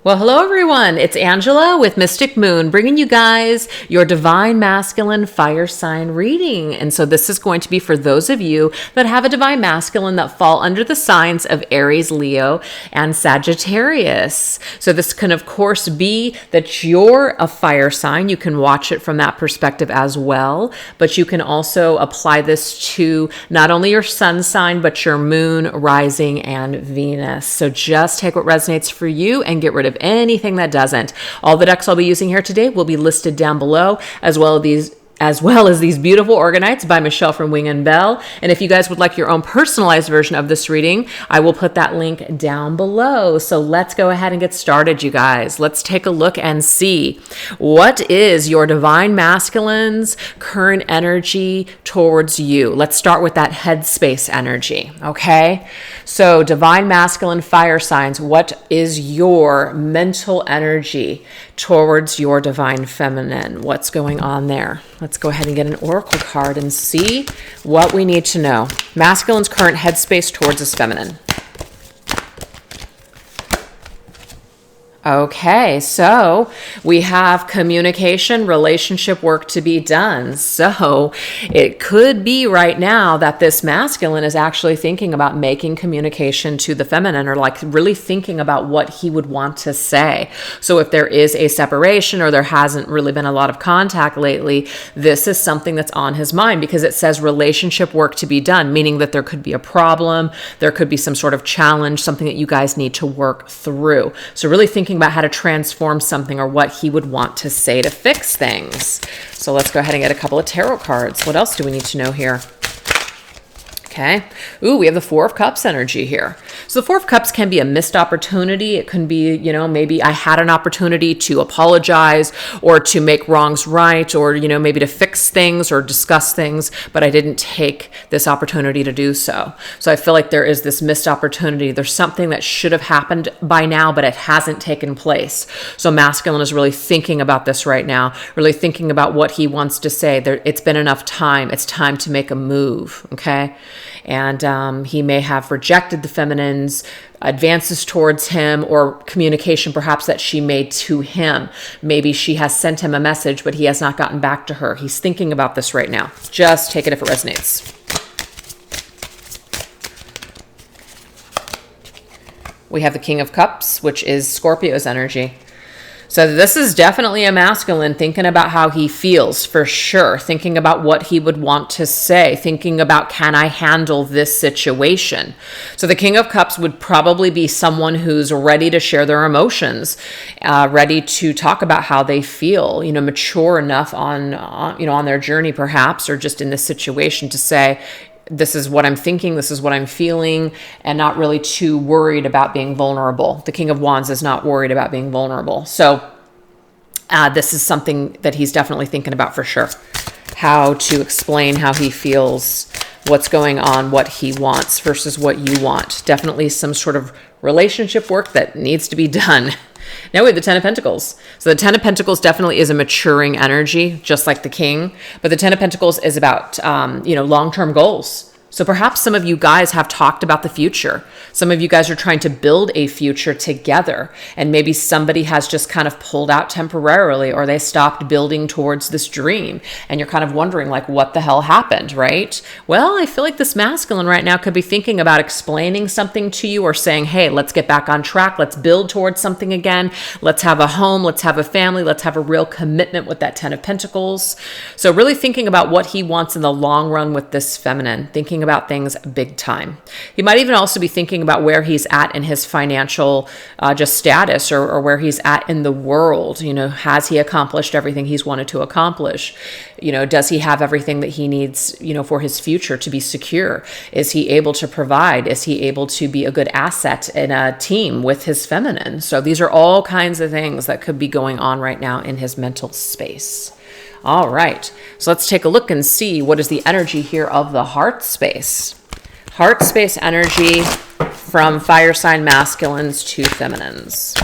Well, hello everyone. It's Angela with Mystic Moon, bringing you guys your Divine Masculine Fire Sign reading. And so this is going to be for those of you that have a Divine Masculine that fall under the signs of Aries, Leo, and Sagittarius. So this can, of course, be that you're a fire sign. You can watch it from that perspective as well. But you can also apply this to not only your sun sign, but your moon, rising, and Venus. So just take what resonates for you and get rid of anything that doesn't. All the decks I'll be using here today will be listed down below, as well as these beautiful Organites by Michelle from Wing and Bell. And if you guys would like your own personalized version of this reading, I will put that link down below. So let's go ahead and get started, you guys. Let's take a look and see what is your Divine Masculine's current energy towards you. Let's start with that headspace energy, okay? So Divine Masculine fire signs, what is your mental energy towards your Divine Feminine? What's going on there? Let's go ahead and get an oracle card and see what we need to know. Masculine's current headspace towards his feminine. Okay, so we have communication, relationship work to be done. So it could be right now that this masculine is actually thinking about making communication to the feminine, or like really thinking about what he would want to say. So if there is a separation or there hasn't really been a lot of contact lately, this is something that's on his mind, because it says relationship work to be done, meaning that there could be a problem, there could be some sort of challenge, something that you guys need to work through. So really thinking about how to transform something or what he would want to say to fix things. So let's go ahead and get a couple of tarot cards. What else do we need to know here? Okay. Ooh, we have the Four of Cups energy here. So the Four of Cups can be a missed opportunity. It can be, maybe I had an opportunity to apologize or to make wrongs right, or, maybe to fix things or discuss things, but I didn't take this opportunity to do so. So I feel like there is this missed opportunity. There's something that should have happened by now, but it hasn't taken place. So masculine is really thinking about this right now, really thinking about what he wants to say. It's been enough time. It's time to make a move. Okay. And he may have rejected the feminine's advances towards him, or communication perhaps that she made to him. Maybe she has sent him a message, but he has not gotten back to her. He's thinking about this right now. Just take it if it resonates. We have the King of Cups, which is Scorpio's energy. So this is definitely a masculine thinking about how he feels, for sure. Thinking about what he would want to say. Thinking about, can I handle this situation? So the King of Cups would probably be someone who's ready to share their emotions, ready to talk about how they feel, mature enough on their journey perhaps, or just in this situation to say, this is what I'm thinking, this is what I'm feeling, and not really too worried about being vulnerable. The King of Wands is not worried about being vulnerable. So this is something that he's definitely thinking about for sure. How to explain how he feels, what's going on, what he wants versus what you want. Definitely some sort of relationship work that needs to be done. Now we have the Ten of Pentacles. So the Ten of Pentacles definitely is a maturing energy, just like the King. But the Ten of Pentacles is about, long-term goals. So perhaps some of you guys have talked about the future. Some of you guys are trying to build a future together, and maybe somebody has just kind of pulled out temporarily, or they stopped building towards this dream, and you're kind of wondering like, what the hell happened, right? Well, I feel like this masculine right now could be thinking about explaining something to you, or saying, hey, let's get back on track. Let's build towards something again. Let's have a home. Let's have a family. Let's have a real commitment with that Ten of Pentacles. So really thinking about what he wants in the long run with this feminine, thinking about things big time. He might even also be thinking about where he's at in his financial just status, or where he's at in the world. Has he accomplished everything he's wanted to accomplish? Does he have everything that he needs, for his future to be secure? Is he able to provide? Is he able to be a good asset in a team with his feminine? So these are all kinds of things that could be going on right now in his mental space. All right, so let's take a look and see what is the energy here of the heart space. Heart space energy from fire sign masculines to feminines.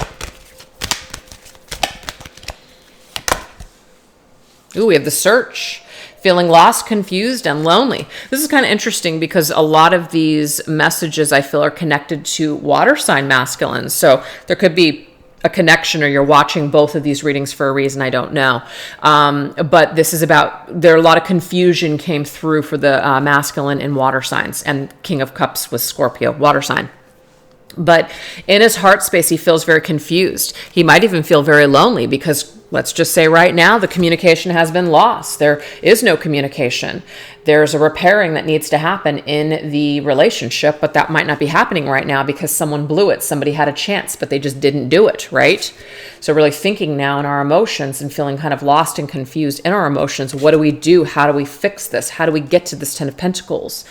Ooh, we have the Search. Feeling lost, confused, and lonely. This is kind of interesting because a lot of these messages I feel are connected to water sign masculines. So there could be a connection, or you're watching both of these readings for a reason, I don't know. But this is about, there are a lot of confusion came through for the masculine in water signs, and King of Cups was Scorpio, water sign. But in his heart space, he feels very confused. He might even feel very lonely because, let's just say right now, the communication has been lost. There is no communication. There's a repairing that needs to happen in the relationship, but that might not be happening right now because someone blew it. Somebody had a chance, but they just didn't do it, right? So really thinking now in our emotions and feeling kind of lost and confused in our emotions. What do we do? How do we fix this? How do we get to this 10 of Pentacles?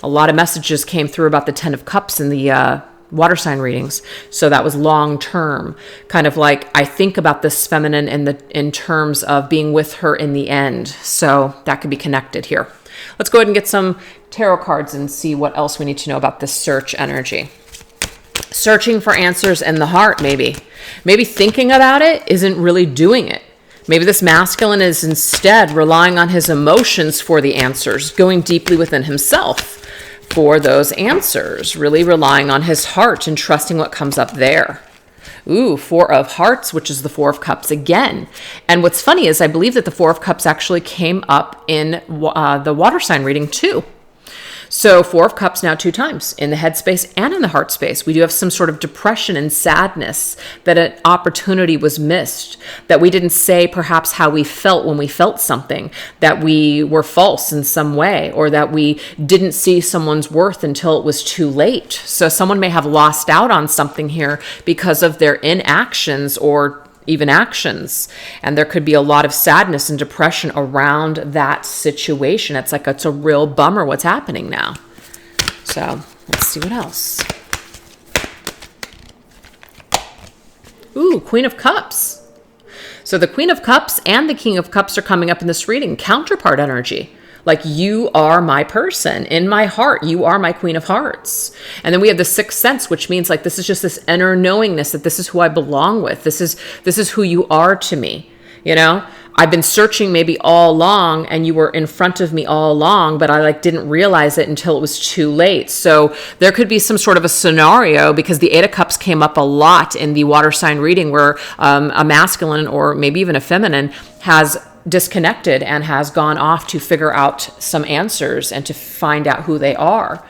A lot of messages came through about the 10 of Cups in the water sign readings. So that was long term, kind of like, I think about this feminine in terms of being with her in the end. So that could be connected here. Let's go ahead and get some tarot cards and see what else we need to know about this search energy. Searching for answers in the heart, maybe thinking about it isn't really doing it. Maybe this masculine is instead relying on his emotions for the answers, going deeply within himself for those answers, really relying on his heart and trusting what comes up there. Ooh, Four of Hearts, which is the Four of Cups again. And what's funny is I believe that the Four of Cups actually came up in the water sign reading too. So Four of Cups now 2 times in the head space and in the heart space. We do have some sort of depression and sadness that an opportunity was missed, that we didn't say perhaps how we felt when we felt something, that we were false in some way, or that we didn't see someone's worth until it was too late. So someone may have lost out on something here because of their inactions or even actions. And there could be a lot of sadness and depression around that situation. It's like, it's a real bummer what's happening now. So let's see what else. Ooh, Queen of Cups. So the Queen of Cups and the King of Cups are coming up in this reading. Counterpart energy. Like, you are my person. In my heart, you are my Queen of Hearts. And then we have the Sixth Sense, which means like this is just this inner knowingness that this is who I belong with. This is who you are to me. You know, I've been searching maybe all along, and you were in front of me all along, but I didn't realize it until it was too late. So there could be some sort of a scenario, because the Eight of Cups came up a lot in the water sign reading, where a masculine or maybe even a feminine has disconnected and has gone off to figure out some answers and to find out who they are.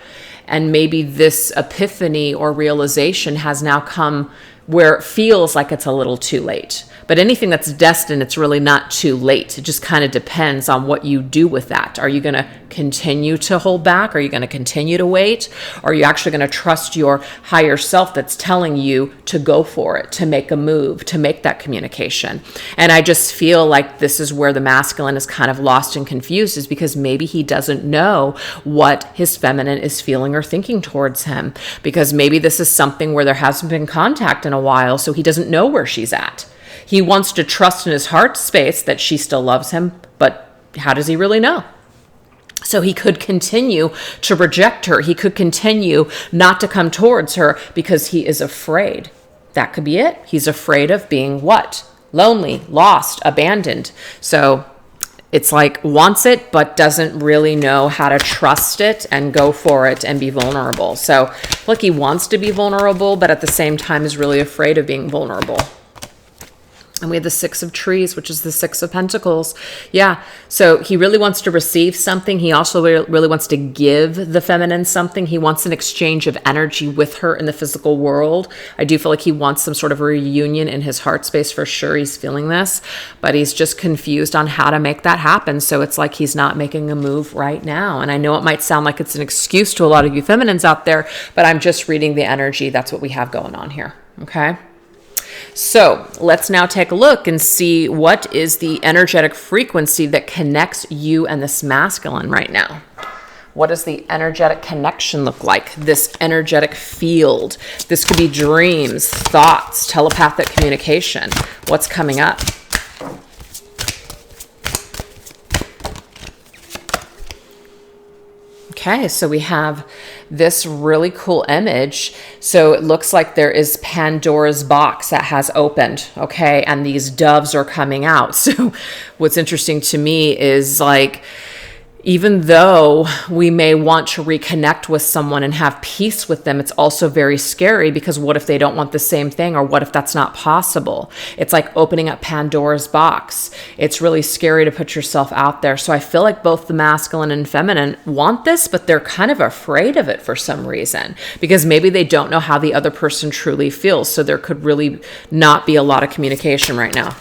And maybe this epiphany or realization has now come where it feels like it's a little too late. But anything that's destined, it's really not too late. It just kind of depends on what you do with that. Are you going to continue to hold back? Are you going to continue to wait? Or are you actually going to trust your higher self that's telling you to go for it, to make a move, to make that communication? And I just feel like this is where the masculine is kind of lost and confused, is because maybe he doesn't know what his feminine is feeling or thinking towards him. Because maybe this is something where there hasn't been contact in a while, so he doesn't know where she's at. He wants to trust in his heart space that she still loves him, but how does he really know? So he could continue to reject her. He could continue not to come towards her because he is afraid. That could be it. He's afraid of being what? Lonely, lost, abandoned. So it's like wants it, but doesn't really know how to trust it and go for it and be vulnerable. So look, he wants to be vulnerable, but at the same time is really afraid of being vulnerable. And we have the Six of Trees, which is the Six of Pentacles. Yeah, so he really wants to receive something. He also really wants to give the feminine something. He wants an exchange of energy with her in the physical world. I do feel like he wants some sort of reunion in his heart space for sure. He's feeling this, but he's just confused on how to make that happen. So it's like he's not making a move right now. And I know it might sound like it's an excuse to a lot of you feminines out there, but I'm just reading the energy. That's what we have going on here, okay? So let's now take a look and see what is the energetic frequency that connects you and this masculine right now. What does the energetic connection look like? This energetic field. This could be dreams, thoughts, telepathic communication. What's coming up? Okay, so we have this really cool image. So it looks like there is Pandora's box that has opened, okay? And these doves are coming out. So what's interesting to me is like, even though we may want to reconnect with someone and have peace with them, it's also very scary, because what if they don't want the same thing? Or what if that's not possible? It's like opening up Pandora's box. It's really scary to put yourself out there. So I feel like both the masculine and feminine want this, but they're kind of afraid of it for some reason, because maybe they don't know how the other person truly feels. So there could really not be a lot of communication right now.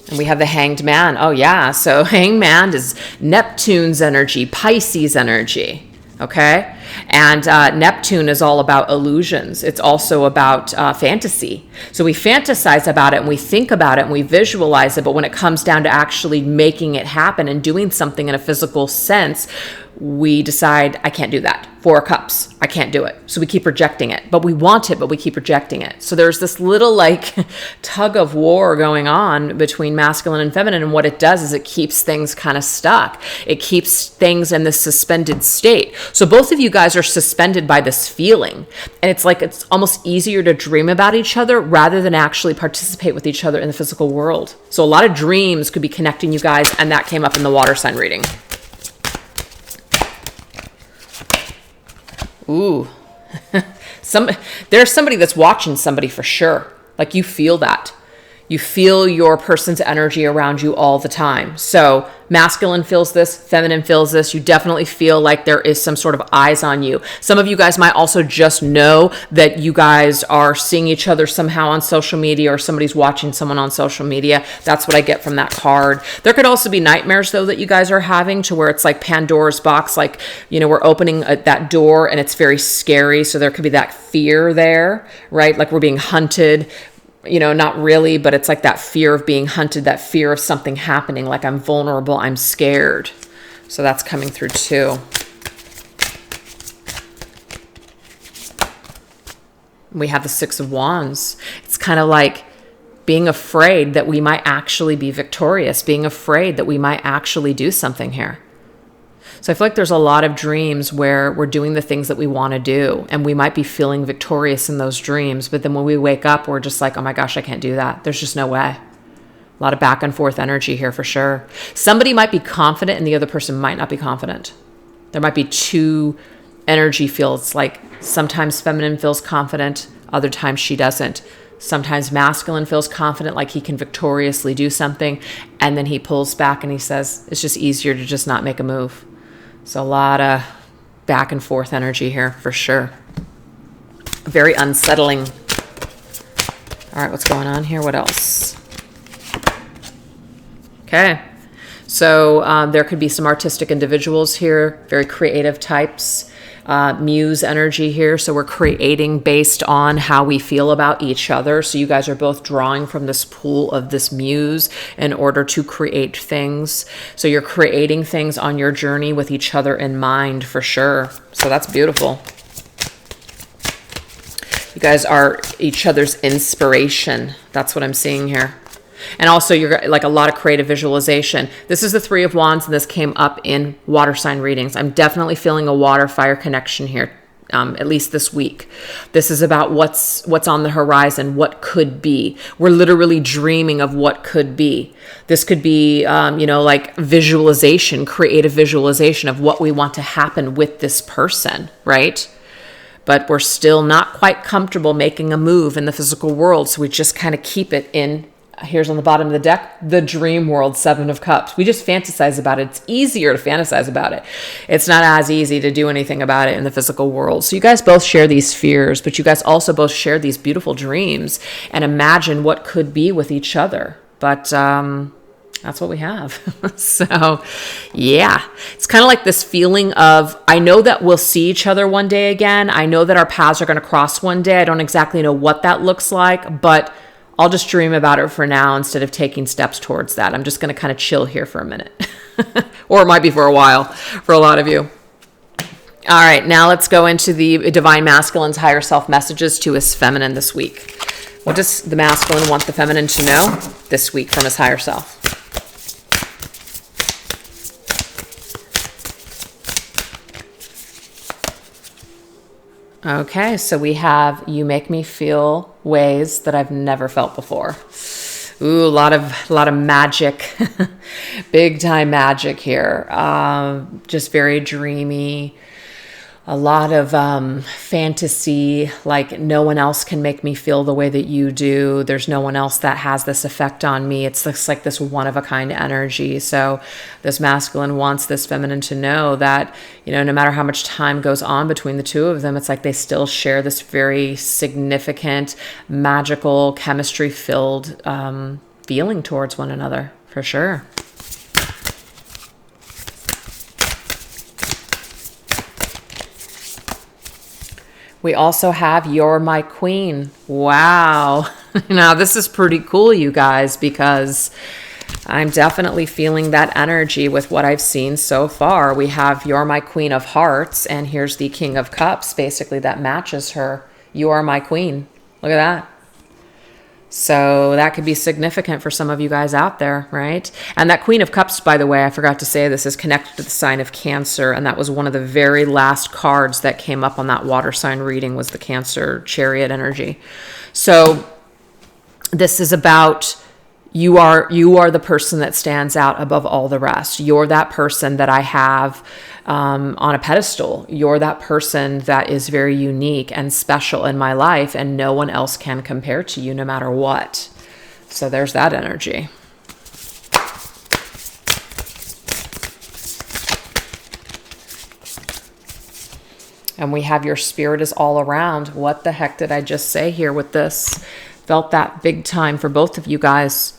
And we have the Hanged Man. Oh, yeah. So Hanged Man is Neptune's energy, Pisces energy. Okay. And Neptune is all about illusions. It's also about fantasy. So we fantasize about it and we think about it and we visualize it. But when it comes down to actually making it happen and doing something in a physical sense, we decide, I can't do that. 4 of Cups, I can't do it. So we keep rejecting it, but we want it, but we keep rejecting it. So there's this little like tug of war going on between masculine and feminine. And what it does is it keeps things kind of stuck. It keeps things in this suspended state. So both of you guys are suspended by this feeling. And it's like, it's almost easier to dream about each other rather than actually participate with each other in the physical world. So a lot of dreams could be connecting you guys. And that came up in the water sign reading. Ooh, there's somebody that's watching somebody for sure. Like you feel that. You feel your person's energy around you all the time. So masculine feels this, feminine feels this. You definitely feel like there is some sort of eyes on you. Some of you guys might also just know that you guys are seeing each other somehow on social media, or somebody's watching someone on social media. That's what I get from that card. There could also be nightmares though that you guys are having, to where it's like Pandora's box, like, you know, we're opening that door and it's very scary. So there could be that fear there, right? Like we're being hunted. You know, not really, but it's like that fear of being hunted, that fear of something happening, like I'm vulnerable, I'm scared. So that's coming through too. We have the 6 of Wands. It's kind of like being afraid that we might actually be victorious, being afraid that we might actually do something here. So I feel like there's a lot of dreams where we're doing the things that we want to do, and we might be feeling victorious in those dreams. But then when we wake up, we're just like, oh my gosh, I can't do that. There's just no way. A lot of back and forth energy here for sure. Somebody might be confident and the other person might not be confident. There might be 2 energy fields. Like sometimes feminine feels confident, other times she doesn't. Sometimes masculine feels confident, like he can victoriously do something, and then he pulls back and he says, it's just easier to just not make a move. So a lot of back and forth energy here for sure. Very unsettling. All right, what's going on here? What else? Okay. So there could be some artistic individuals here, very creative types. Muse energy here. So we're creating based on how we feel about each other. So you guys are both drawing from this pool of this muse in order to create things. So you're creating things on your journey with each other in mind for sure. So that's beautiful. You guys are each other's inspiration. That's what I'm seeing here. And also you're like a lot of creative visualization. This is the 3 of Wands, and this came up in water sign readings. I'm definitely feeling a water fire connection here, at least this week. This is about what's on the horizon, what could be. We're literally dreaming of what could be. This could be, you know, like visualization, creative visualization of what we want to happen with this person, right? But we're still not quite comfortable making a move in the physical world. So we just kind of keep it in. Here's on the bottom of the deck, the dream world, 7 of Cups. We just fantasize about it. It's easier to fantasize about it. It's not as easy to do anything about it in the physical world. So you guys both share these fears, but you guys also both share these beautiful dreams and imagine what could be with each other. But that's what we have. So yeah, it's kind of like this feeling of, I know that we'll see each other one day again. I know that our paths are going to cross one day. I don't exactly know what that looks like, but I'll just dream about it for now instead of taking steps towards that. I'm just going to kind of chill here for a minute. Or it might be for a while for a lot of you. All right, now let's go into the Divine Masculine's higher self messages to his feminine this week. What does the masculine want the feminine to know this week from his higher self? Okay, so we have, you make me feel ways that I've never felt before. Ooh, a lot of magic, big time magic here. Just very dreamy. A lot of fantasy, like no one else can make me feel the way that you do. There's no one else that has this effect on me. It's just like this one-of-a-kind energy. So this masculine wants this feminine to know that, you know, no matter how much time goes on between the two of them, it's like they still share this very significant, magical, chemistry-filled feeling towards one another, for sure. We also have You're My Queen. Wow. Now, this is pretty cool, you guys, because I'm definitely feeling that energy with what I've seen so far. We have You're My Queen of Hearts, and here's the King of Cups, basically, that matches her. You are my queen. Look at that. So that could be significant for some of you guys out there, right? And that Queen of Cups, by the way, I forgot to say this, is connected to the sign of Cancer. And that was one of the very last cards that came up on that water sign reading, was the Cancer Chariot energy. So this is about you are the person that stands out above all the rest. You're that person that I have on a pedestal. You're that person that is very unique and special in my life, and no one else can compare to you no matter what. So there's that energy. And we have your spirit is all around. What the heck did I just say here with this? Felt that big time for both of you guys.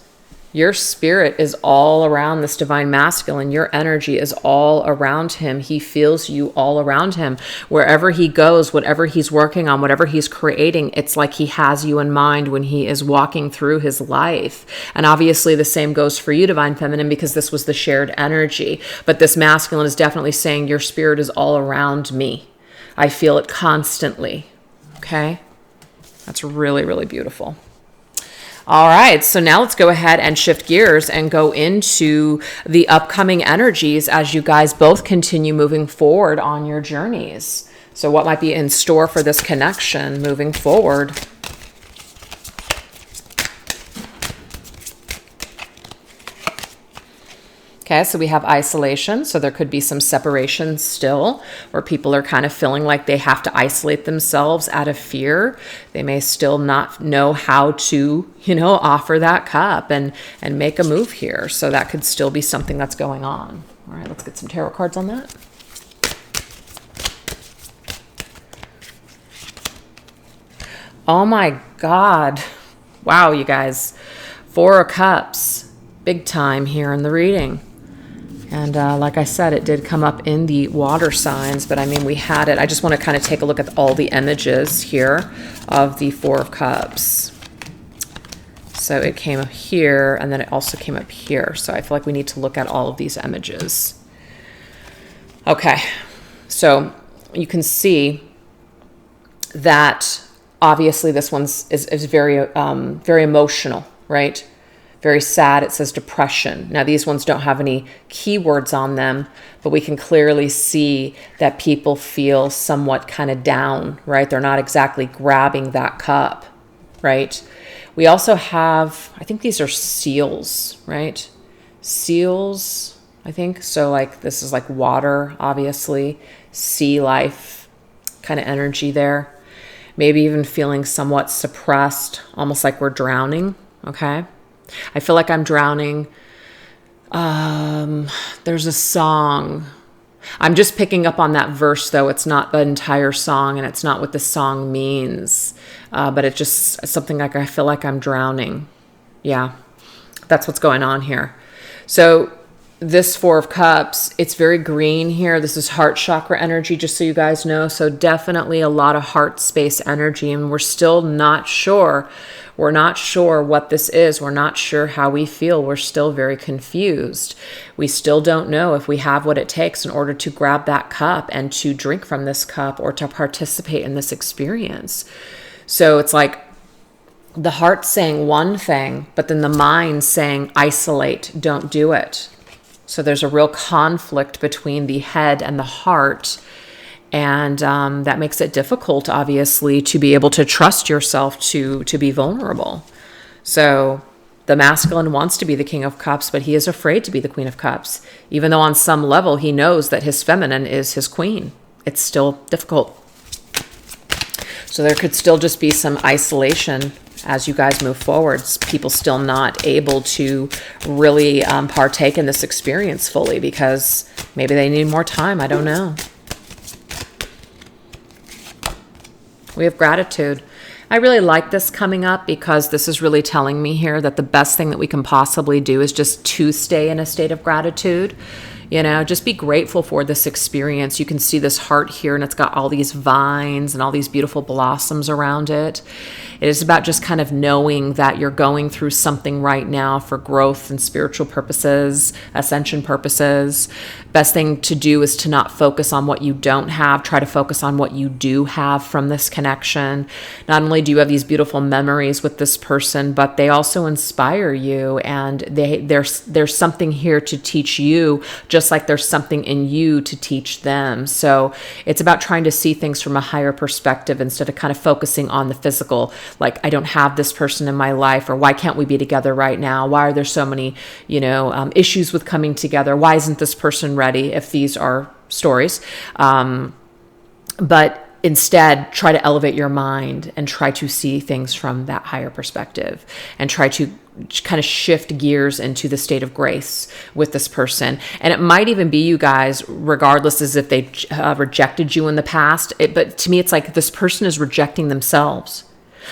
Your spirit is all around this divine masculine. Your energy is all around him. He feels you all around him. Wherever he goes, whatever he's working on, whatever he's creating, it's like he has you in mind when he is walking through his life. And obviously the same goes for you, divine feminine, because this was the shared energy. But this masculine is definitely saying your spirit is all around me. I feel it constantly. Okay? That's really, really beautiful. All right, so now let's go ahead and shift gears and go into the upcoming energies as you guys both continue moving forward on your journeys. So what might be in store for this connection moving forward? Okay, so we have isolation. So there could be some separation still, where people are kind of feeling like they have to isolate themselves out of fear. They may still not know how to, offer that cup and make a move here. So that could still be something that's going on. All right, let's get some tarot cards on that. Oh my God. Wow, you guys. 4 of Cups. Big time here in the reading. And like I said, it did come up in the water signs, but I mean, we had it. I just want to kind of take a look at all the images here of the 4 of Cups. So it came up here, and then it also came up here. So I feel like we need to look at all of these images. Okay, so you can see that obviously this one's is very, very emotional, right? Very sad. It says depression. Now, these ones don't have any keywords on them, but we can clearly see that people feel somewhat kind of down, right? They're not exactly grabbing that cup, right? We also have, I think these are seals, right? Seals, I think. So like this is like water, obviously. Sea life kind of energy there. Maybe even feeling somewhat suppressed, almost like we're drowning, okay? I feel like I'm drowning. There's a song. I'm just picking up on that verse, though. It's not the entire song, and it's not what the song means. But it's just something like I feel like I'm drowning. Yeah, that's what's going on here. So this 4 of Cups, it's very green here. This is heart chakra energy, just so you guys know. So definitely a lot of heart space energy, and we're still not sure. We're not sure what this is. We're not sure how we feel. We're still very confused. We still don't know if we have what it takes in order to grab that cup and to drink from this cup or to participate in this experience. So it's like the heart saying one thing, but then the mind saying isolate, don't do it. So there's a real conflict between the head and the heart. And that makes it difficult, obviously, to be able to trust yourself to be vulnerable. So The masculine wants to be the King of Cups, but he is afraid to be the Queen of Cups. Even though on some level he knows that his feminine is his queen, it's still difficult. So there could still just be some isolation as you guys move forwards. People still not able to really partake in this experience fully because maybe they need more time. I don't know. We have gratitude. I really like this coming up because this is really telling me here that the best thing that we can possibly do is just to stay in a state of gratitude. You know, just be grateful for this experience. You can see this heart here, and it's got all these vines and all these beautiful blossoms around it. It is about just kind of knowing that you're going through something right now for growth and spiritual purposes, ascension purposes. Best thing to do is to not focus on what you don't have. Try to focus on what you do have from this connection. Not only do you have these beautiful memories with this person, but they also inspire you, and there's something here to teach you, just like there's something in you to teach them. So it's about trying to see things from a higher perspective instead of kind of focusing on the physical. Like, I don't have this person in my life, or why can't we be together right now? Why are there so many, issues with coming together? Why isn't this person ready? If these are stories, but instead try to elevate your mind and try to see things from that higher perspective and try to kind of shift gears into the state of grace with this person. And it might even be, you guys, regardless as if they rejected you in the past, but to me, it's like this person is rejecting themselves.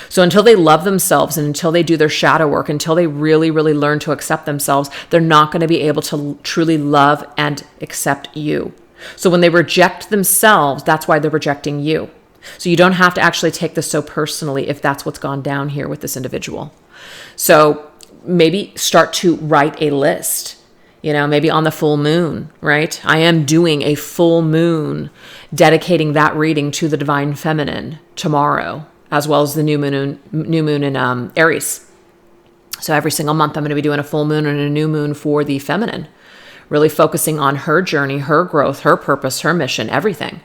So until they love themselves and until they do their shadow work, until they really, really learn to accept themselves, they're not going to be able to truly love and accept you. So when they reject themselves, that's why they're rejecting you. So you don't have to actually take this so personally if that's what's gone down here with this individual. So maybe start to write a list, maybe on the full moon, right? I am doing a full moon, dedicating that reading to the divine feminine tomorrow, as well as the new moon in Aries. So every single month I'm going to be doing a full moon and a new moon for the feminine, really focusing on her journey, her growth, her purpose, her mission, everything.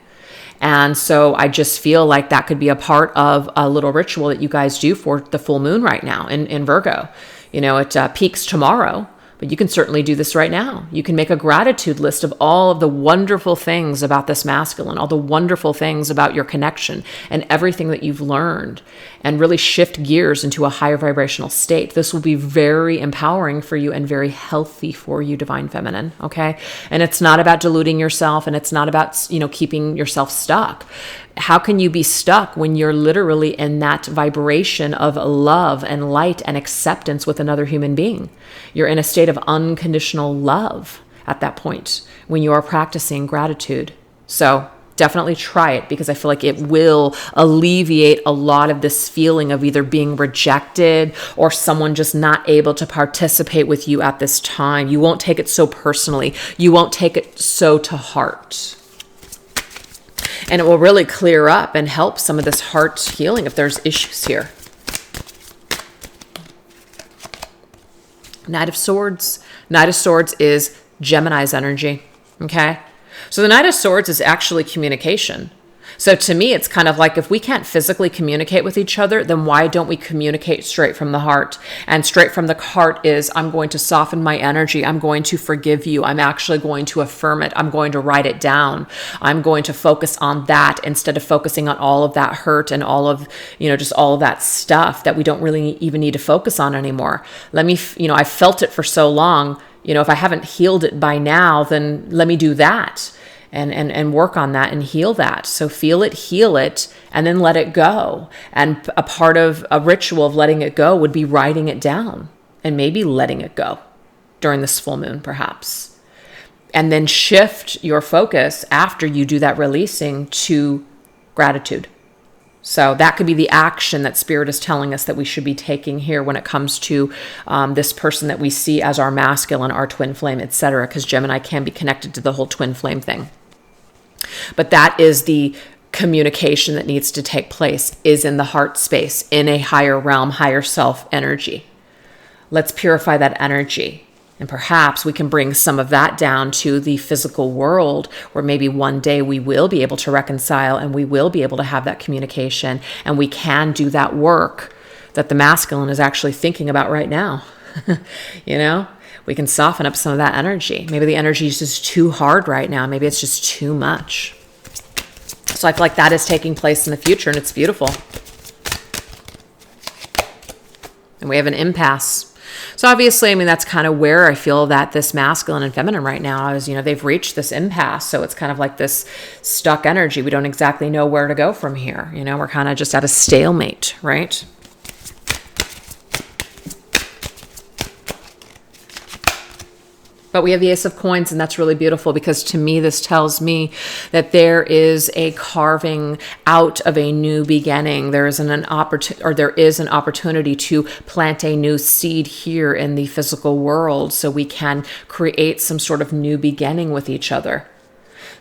And so I just feel like that could be a part of a little ritual that you guys do for the full moon right now in Virgo. It peaks tomorrow, but you can certainly do this right now. You can make a gratitude list of all of the wonderful things about this masculine, all the wonderful things about your connection and everything that you've learned, and really shift gears into a higher vibrational state. This will be very empowering for you and very healthy for you, divine feminine, okay? And it's not about deluding yourself, and it's not about, keeping yourself stuck. How can you be stuck when you're literally in that vibration of love and light and acceptance with another human being? You're in a state of unconditional love at that point when you are practicing gratitude. So definitely try it, because I feel like it will alleviate a lot of this feeling of either being rejected or someone just not able to participate with you at this time. You won't take it so personally. You won't take it so to heart. And it will really clear up and help some of this heart healing if there's issues here. Knight of Swords. Knight of Swords is Gemini's energy, okay? So the Knight of Swords is actually communication. So to me, it's kind of like, if we can't physically communicate with each other, then why don't we communicate straight from the heart? And straight from the heart is, I'm going to soften my energy. I'm going to forgive you. I'm actually going to affirm it. I'm going to write it down. I'm going to focus on that instead of focusing on all of that hurt and all of, just all of that stuff that we don't really even need to focus on anymore. I felt it for so long. If I haven't healed it by now, then let me do that. And work on that and heal that. So feel it, heal it, and then let it go. And a part of a ritual of letting it go would be writing it down and maybe letting it go during this full moon, perhaps. And then shift your focus after you do that releasing to gratitude. So that could be the action that Spirit is telling us that we should be taking here when it comes to this person that we see as our masculine, our twin flame, etc. Because Gemini can be connected to the whole twin flame thing. But that is the communication that needs to take place, is in the heart space, in a higher realm, higher self energy. Let's purify that energy. And perhaps we can bring some of that down to the physical world, where maybe one day we will be able to reconcile and we will be able to have that communication, and we can do that work that the masculine is actually thinking about right now. You know, we can soften up some of that energy. Maybe the energy is just too hard right now. Maybe it's just too much. So I feel like that is taking place in the future, and it's beautiful. And we have an impasse. So obviously, I mean, that's kind of where I feel that this masculine and feminine right now is, you know, they've reached this impasse. So it's kind of like this stuck energy. We don't exactly know where to go from here. You know, we're kind of just at a stalemate, right? But we have the Ace of Coins, and that's really beautiful, because to me, this tells me that there is a carving out of a new beginning. There is an opportunity to plant a new seed here in the physical world, so we can create some sort of new beginning with each other.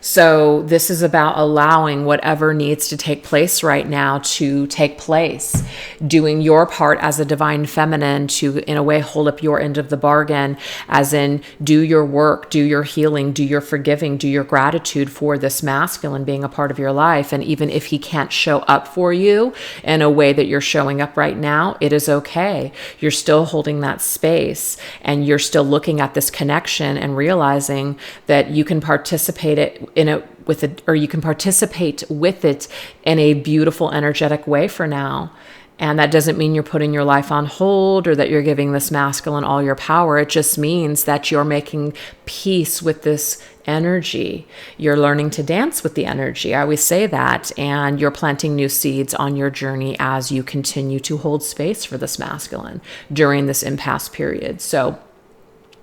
So this is about allowing whatever needs to take place right now to take place, doing your part as a divine feminine to, in a way, hold up your end of the bargain, as in do your work, do your healing, do your forgiving, do your gratitude for this masculine being a part of your life. And even if he can't show up for you in a way that you're showing up right now, it is okay. You're still holding that space, and you're still looking at this connection and realizing that you can participate you can participate with it in a beautiful, energetic way for now. And that doesn't mean you're putting your life on hold or that you're giving this masculine all your power. It just means that you're making peace with this energy. You're learning to dance with the energy. I always say that. And you're planting new seeds on your journey as you continue to hold space for this masculine during this impasse period. So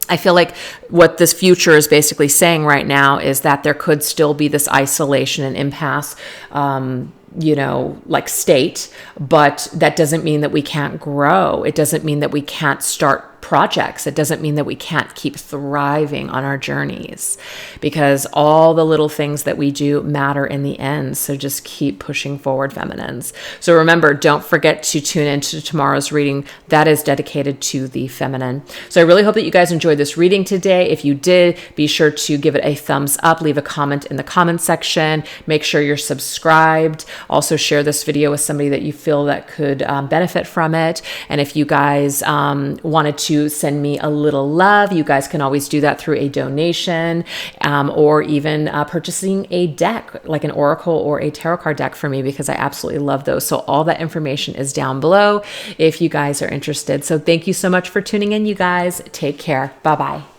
I feel like what this future is basically saying right now is that there could still be this isolation and impasse, like state, but that doesn't mean that we can't grow. It doesn't mean that we can't start projects. It doesn't mean that we can't keep thriving on our journeys, because all the little things that we do matter in the end. So just keep pushing forward, feminines. So remember, don't forget to tune into tomorrow's reading that is dedicated to the feminine. So I really hope that you guys enjoyed this reading today. If you did, be sure to give it a thumbs up, leave a comment in the comment section, make sure you're subscribed. Also share this video with somebody that you feel that could benefit from it. And if you guys wanted to send me a little love, you guys can always do that through a donation, or even purchasing a deck, like an oracle or a tarot card deck for me, because I absolutely love those. So all that information is down below if you guys are interested. So thank you so much for tuning in, you guys. Take care. Bye-bye.